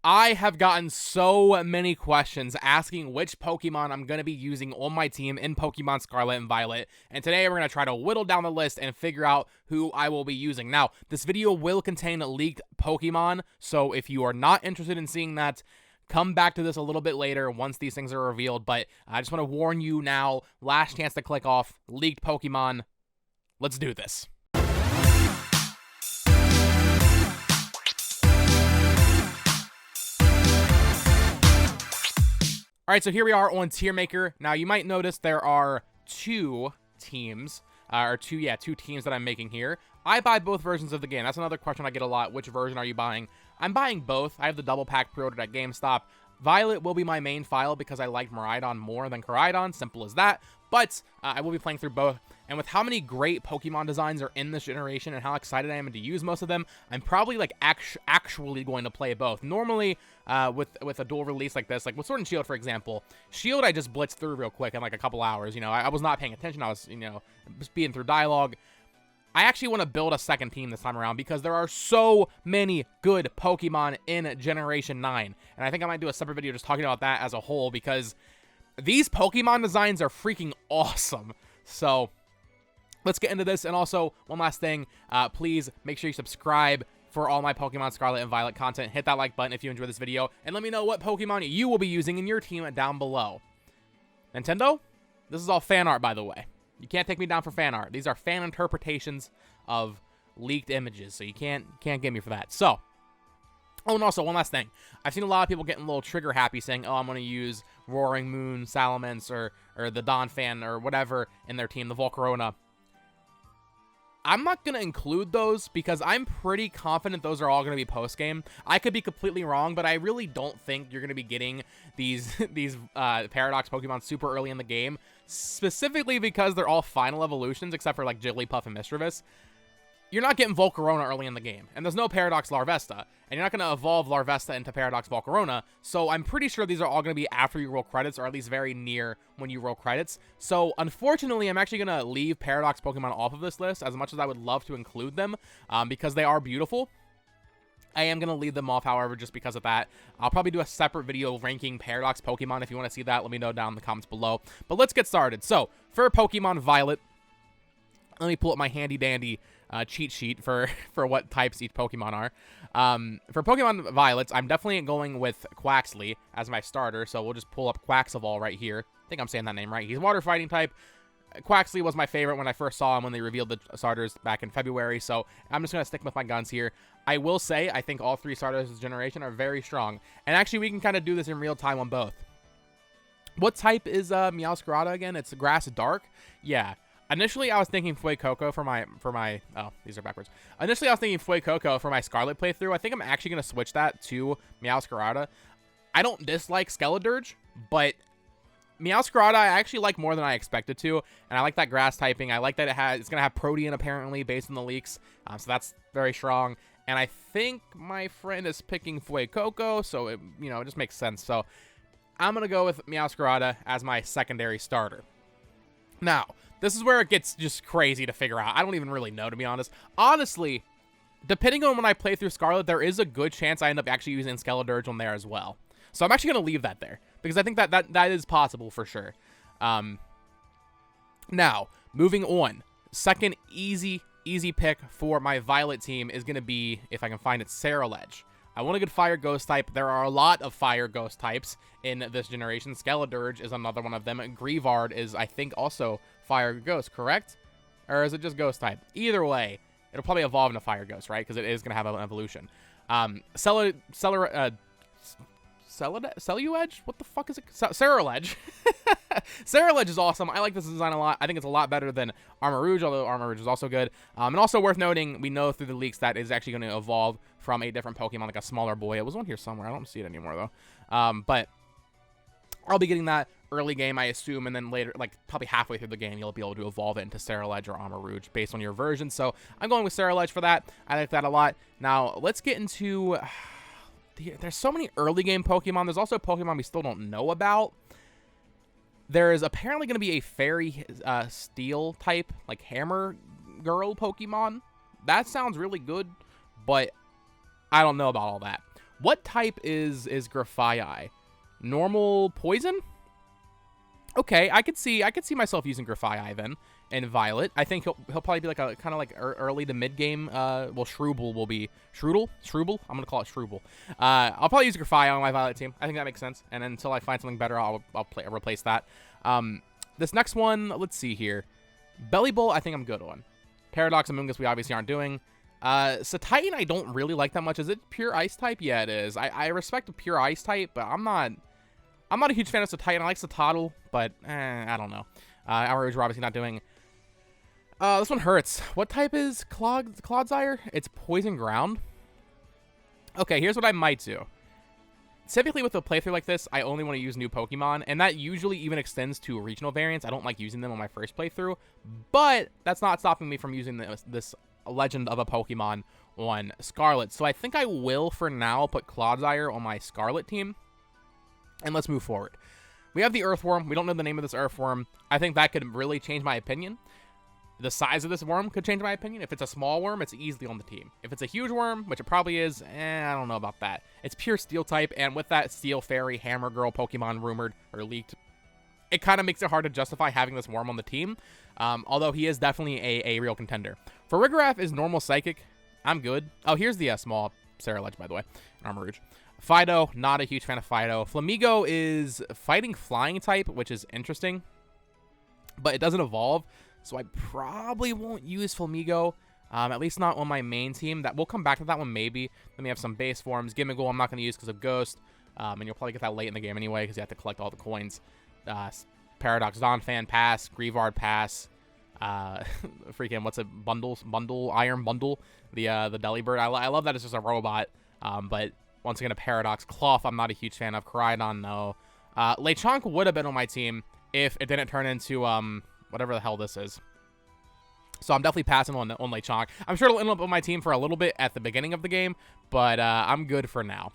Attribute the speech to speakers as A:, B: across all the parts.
A: I have gotten so many questions asking which Pokemon I'm going to be using on my team in Pokemon Scarlet and Violet, and today we're going to try to whittle down the list and figure out who I will be using. Now, this video will contain leaked Pokemon, so if you are not interested in seeing that, come back to this a little bit later once these things are revealed, but I just want to warn you now, last chance to click off, leaked Pokemon. Let's do this. All right, so here we are on Tier Maker. Now, you might notice there are two teams that I'm making here. I buy both versions of the game. That's another question I get a lot. Which version are you buying? I'm buying both. I have the double pack pre-ordered at GameStop. Violet will be my main file because I like Miraidon more than Koraidon. Simple as that. But I will be playing through both. And with how many great Pokemon designs are in this generation and how excited I am to use most of them, I'm probably like actually going to play both. Normally, with a dual release like this, like with Sword and Shield, for example, Shield I just blitzed through real quick in like a couple hours. You know, I was not paying attention. I was, speeding through dialogue. I actually want to build a second team this time around because there are so many good Pokemon in Generation 9. And I think I might do a separate video just talking about that as a whole because these Pokemon designs are freaking awesome. So let's get into this. And also, one last thing, please make sure you subscribe for all my Pokemon Scarlet and Violet content. Hit that like button if you enjoyed this video. And let me know what Pokemon you will be using in your team down below. Nintendo, this is all fan art, by the way. You can't take me down for fan art. These are fan interpretations of leaked images, so you can't get me for that. So, oh, and also, one last thing. I've seen a lot of people getting a little trigger happy saying, oh, I'm going to use Roaring Moon, Salamence, or the Donphan, or whatever in their team, the Volcarona. I'm not going to include those because I'm pretty confident those are all going to be post-game. I could be completely wrong, but I really don't think you're going to be getting these Paradox Pokemon super early in the game, specifically because they're all final evolutions except for like Jigglypuff and Mischievous. You're not getting Volcarona early in the game, and there's no Paradox Larvesta, and you're not going to evolve Larvesta into Paradox Volcarona, so I'm pretty sure these are all going to be after you roll credits, or at least very near when you roll credits. So, unfortunately, I'm actually going to leave Paradox Pokemon off of this list, as much as I would love to include them, because they are beautiful. I am going to leave them off, however, just because of that. I'll probably do a separate video ranking Paradox Pokemon. If you want to see that, let me know down in the comments below. But let's get started. So, for Pokemon Violet, let me pull up my handy-dandy cheat sheet for what types each Pokemon are. For Pokemon Violets, I'm definitely going with Quaxly as my starter, so we'll just pull up Quaxaval right here. I think I'm saying that name right. He's water fighting type. Quaxly was my favorite when I first saw him when they revealed the starters back in February, so I'm just going to stick with my guns here. I will say, I think all three starters this generation are very strong, and actually we can kind of do this in real time on both. What type is Meowscarada again? It's Grass Dark? Yeah. Initially, I was thinking Fuecoco for my oh, these are backwards. Initially, I was thinking Fuecoco for my Scarlet playthrough. I think I'm actually going to switch that to Meowscarada. I don't dislike Skeledirge, but Meowscarada I actually like more than I expected to, and I like that grass typing. I like that it's going to have Protean apparently based on the leaks, so that's very strong. And I think my friend is picking Fuecoco, so it just makes sense. So I'm going to go with Meowscarada as my secondary starter. Now, this is where it gets just crazy to figure out. I don't even really know, to be honest. Honestly, depending on when I play through Scarlet, there is a good chance I end up actually using Skeledirge on there as well. So I'm actually going to leave that there, because I think that is possible for sure. Now, moving on. Second easy pick for my Violet team is going to be, if I can find it, Ceruledge. I want a good Fire Ghost type. There are a lot of Fire Ghost types in this generation. Skeledirge is another one of them. Greavard is, I think, also Fire Ghost, correct? Or is it just Ghost type? Either way, it'll probably evolve into Fire Ghost, right? Because it is going to have an evolution. Celuedge? What the fuck is it? Ceruledge. Ceruledge is awesome. I like this design a lot. I think it's a lot better than Armarouge, although Armarouge is also good. And also worth noting, we know through the leaks that is actually going to evolve from a different Pokemon, like a smaller boy. It was on here somewhere. I don't see it anymore, though. But I'll be getting that early game, I assume, and then later, like probably halfway through the game, you'll be able to evolve it into Ceruledge or Armarouge based on your version. So I'm going with Ceruledge for that. I like that a lot. Now, let's get into... There's so many early game Pokemon. There's also Pokemon we still don't know about. There is apparently going to be a Fairy Steel type, like Hammer Girl Pokemon. That sounds really good, but I don't know about all that. What type is Grafaiai? Normal poison? Okay, I could see myself using Grafaiai then. And Violet, I think he'll probably be like a kind of like early to mid game. Well, Shroobel will be Shroodle. I'm gonna call it Shroobel. I'll probably use Grafaiai on my Violet team. I think that makes sense. And until I find something better, I'll replace that. This next one, let's see here. Belly Bowl, I think I'm good on. Paradox Amoonguss, we obviously aren't doing. Titan, I don't really like that much. Is it pure Ice type? Yeah, it is. I respect the pure Ice type, but I'm not a huge fan of Titan. I like Satotl, but I don't know. Our Rouge, we're obviously not doing. This one hurts. What type is Clodsire? It's Poison Ground. Okay, here's what I might do. Typically with a playthrough like this, I only want to use new Pokemon, and that usually even extends to regional variants. I don't like using them on my first playthrough, but that's not stopping me from using this Legend of a Pokemon on Scarlet. So I think I will, for now, put Clodsire on my Scarlet team, and let's move forward. We have the Earthworm. We don't know the name of this Earthworm. I think that could really change my opinion. The size of this worm could change my opinion. If it's a small worm, it's easily on the team. If it's a huge worm, which it probably is, I don't know about that. It's pure Steel type, and with that Steel Fairy Hammer Girl Pokemon rumored or leaked, it kind of makes it hard to justify having this worm on the team, although he is definitely a real contender. For Farigiraf is normal Psychic. I'm good. Oh, here's the small Ceruledge, by the way, in Armor Rouge. Fido, not a huge fan of Fido. Flamigo is Fighting Flying type, which is interesting, but it doesn't evolve. So I probably won't use Flamigo, at least not on my main team. That we'll come back to that one maybe. Then we have some base forms. Gimmighoul I'm not going to use because of Ghost, and you'll probably get that late in the game anyway because you have to collect all the coins. Paradox Donphan pass, Grievard pass, freaking what's it? Bundle Iron Bundle, the Delibird. I love that it's just a robot, but once again a Paradox. Cloth I'm not a huge fan of. Koraidon no. Lechonk would have been on my team if it didn't turn into whatever the hell this is. So I'm definitely passing on Lechonk. I'm sure it'll end up on my team for a little bit at the beginning of the game, but I'm good for now.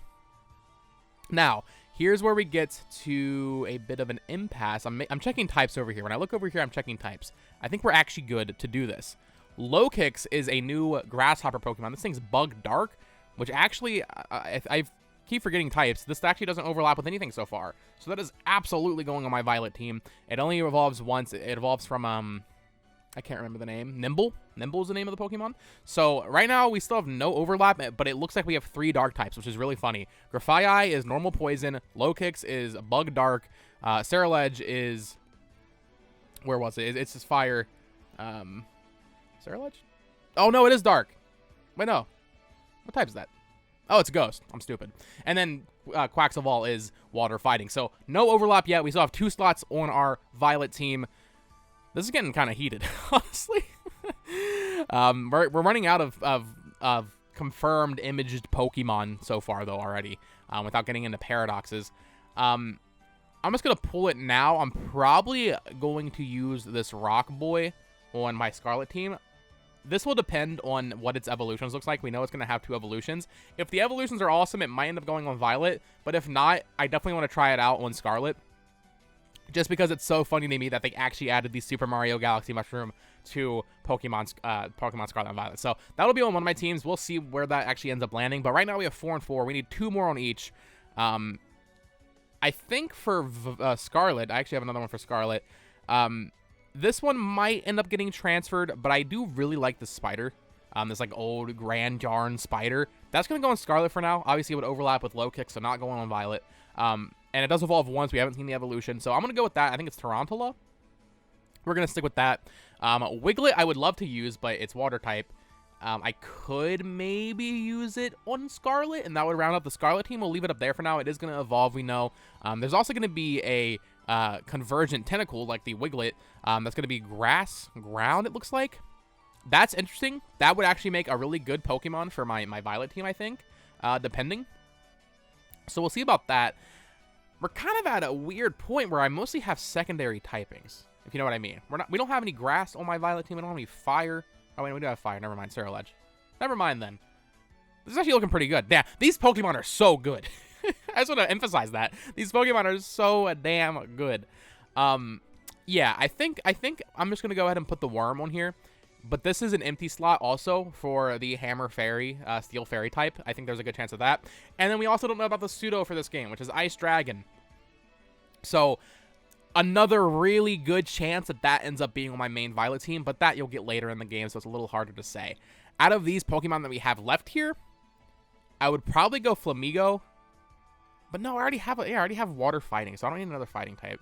A: Now, here's where we get to a bit of an impasse. I'm checking types over here. When I look over here, I'm checking types. I think we're actually good to do this. Lokix is a new Grasshopper Pokemon. This thing's Bug Dark, which actually, I keep forgetting types. This actually doesn't overlap with anything so far. So that is absolutely going on my Violet team. It only evolves once. It evolves from, I can't remember the name. Nimble? Nimble is the name of the Pokemon. So right now we still have no overlap, but it looks like we have 3 dark types, which is really funny. Grafaiai is normal poison. Lokix is Bug Dark. Ceruledge is, where was it? It's just fire. Ceruledge? Oh no, it is dark. Wait, no. What type is that? Oh, it's Ghost. I'm stupid. And then Quaxoval is water fighting. So no overlap yet. We still have 2 slots on our Violet team. This is getting kind of heated, honestly. We're running out of confirmed imaged Pokemon so far, though, already, without getting into paradoxes. I'm just going to pull it now. I'm probably going to use this Rock Boy on my Scarlet team. This will depend on what its evolutions looks like. We know it's going to have 2 evolutions. If the evolutions are awesome, it might end up going on Violet. But if not, I definitely want to try it out on Scarlet. Just because it's so funny to me that they actually added the Super Mario Galaxy Mushroom to Pokemon Scarlet and Violet. So that'll be on one of my teams. We'll see where that actually ends up landing. But right now we have 4 and 4. We need 2 more on each. I think for Scarlet, I actually have another one for Scarlet. This one might end up getting transferred, but I do really like the spider. This like old Grand Yarn spider. That's going to go on Scarlet for now. Obviously it would overlap with Lokix, so not going on Violet. And it does evolve once. We haven't seen the evolution. So I'm going to go with that. I think it's Tarantula. We're going to stick with that. Wiglet I would love to use, but it's water type. I could maybe use it on Scarlet, and that would round up the Scarlet team. We'll leave it up there for now. It is going to evolve, we know. There's also going to be a convergent tentacle, like the Wiglet. That's going to be grass ground, it looks like. That's interesting. That would actually make a really good Pokemon for my Violet team, I think, depending. So we'll see about that. We're kind of at a weird point where I mostly have secondary typings, if you know what I mean. We don't have any grass on my Violet team. We don't have any fire. Oh, wait, we do have fire. Never mind, Ceruledge. Never mind, then. This is actually looking pretty good. Yeah, these Pokemon are so good. I just want to emphasize that. These Pokemon are so damn good. Yeah, I think I'm just going to go ahead and put the worm on here. But this is an empty slot also for the Hammer Fairy, Steel Fairy type. I think there's a good chance of that. And then we also don't know about the pseudo for this game, which is Ice Dragon. So another really good chance that that ends up being on my main Violet team, but that you'll get later in the game, so it's a little harder to say. Out of these Pokemon that we have left here, I would probably go Flamigo. But no, I already have Water Fighting, so I don't need another Fighting type.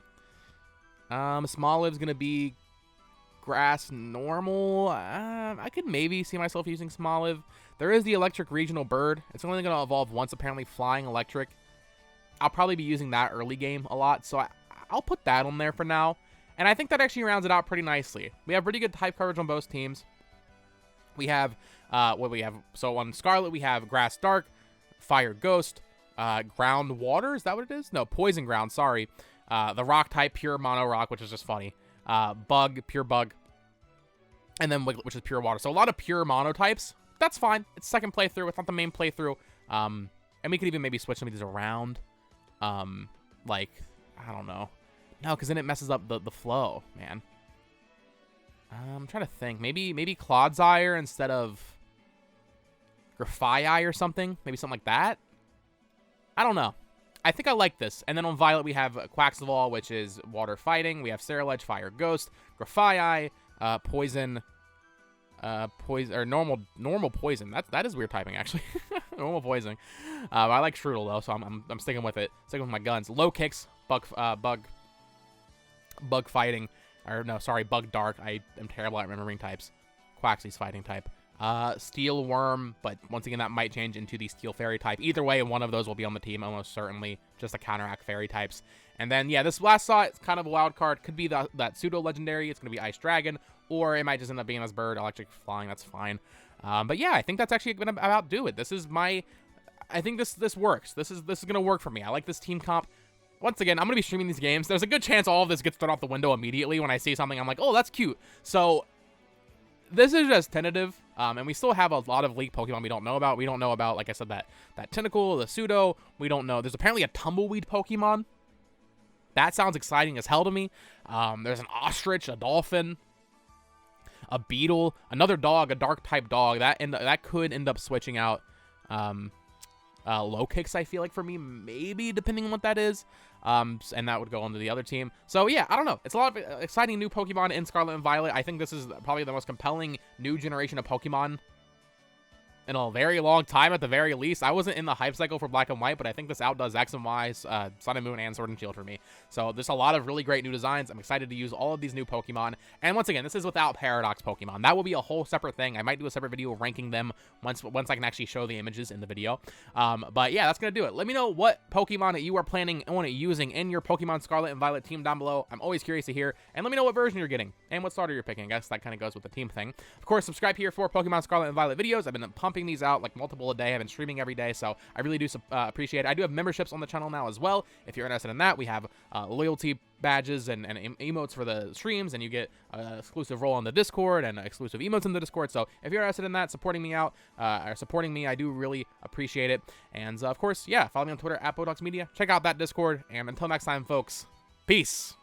A: Smolive's going to be Grass Normal. I could maybe see myself using Smolive. There is the Electric Regional Bird. It's only going to evolve once, apparently, Flying Electric. I'll probably be using that early game a lot, so I'll put that on there for now. And I think that actually rounds it out pretty nicely. We have pretty good type coverage on both teams. We have, so on Scarlet, we have Grass Dark, Fire Ghost, Ground Water, is that what it is? No, Poison Ground, sorry. The Rock type, Pure Mono Rock, which is just funny. Bug, Pure Bug, and then which is Pure Water. So a lot of pure mono types. That's fine. It's second playthrough. It's not the main playthrough. And we could even maybe switch some of these around. Like, I don't know. No, because then it messes up the flow, man. I'm trying to think. Maybe Clodsire instead of Grafaiai or something. Maybe something like that. I don't know. I think I like this. And then on Violet, we have Quaxaval, which is Water Fighting. We have Ceruledge, Fire Ghost, Grafaiai, Poison, or normal Poison. That is weird typing, actually. Normal Poison. I like Shroodle, though, so I'm sticking with it. Sticking with my guns. Low Kicks, Bug Fighting. Or, no, sorry, Bug Dark. I am terrible at remembering types. Quaxly's Fighting type. Steel Worm, but once again, that might change into the Steel Fairy type. Either way, one of those will be on the team, almost certainly. Just to counteract Fairy types. And then, yeah, this last slot, it's kind of a wild card. Could be that pseudo-legendary. It's going to be Ice Dragon. Or it might just end up being this bird, Electric Flying. That's fine. But yeah, I think that's actually going to about do it. This is my... I think this works. This is going to work for me. I like this team comp. Once again, I'm going to be streaming these games. There's a good chance all of this gets thrown off the window immediately when I see something. I'm like, oh, that's cute. So this is just tentative, and we still have a lot of leaked Pokemon we don't know about. We don't know about, like I said, that Tentacle, the Pseudo. We don't know. There's apparently a Tumbleweed Pokemon. That sounds exciting as hell to me. There's an Ostrich, a Dolphin, a Beetle, another dog, a Dark-type dog. That could end up switching out Low Kicks, I feel like, for me, maybe, depending on what that is. And that would go onto the other team. So, yeah, I don't know. It's a lot of exciting new Pokemon in Scarlet and Violet. I think this is probably the most compelling new generation of Pokemon in a very long time, at the very least. I wasn't in the hype cycle for Black and White, but I think this outdoes X and Y, Sun and Moon, and Sword and Shield for me. So there's a lot of really great new designs. I'm excited to use all of these new Pokemon. And once again, this is without Paradox Pokemon. That will be a whole separate thing. I might do a separate video ranking them once I can actually show the images in the video. But yeah, that's going to do it. Let me know what Pokemon that you are planning on using in your Pokemon Scarlet and Violet team down below. I'm always curious to hear. And let me know what version you're getting and what starter you're picking. I guess that kind of goes with the team thing. Of course, subscribe here for Pokemon Scarlet and Violet videos. I've been pumping these out like multiple a day. I've been streaming every day, so I really do appreciate it. I do have memberships on the channel now as well. If you're interested in that, we have loyalty badges and emotes for the streams, and you get an exclusive role on the Discord and exclusive emotes in the Discord. So if you're interested in that, supporting me out, or supporting me, I do really appreciate it. And of course, yeah, follow me on Twitter at @BodoxMedia. Check out that Discord, and until next time, folks, peace.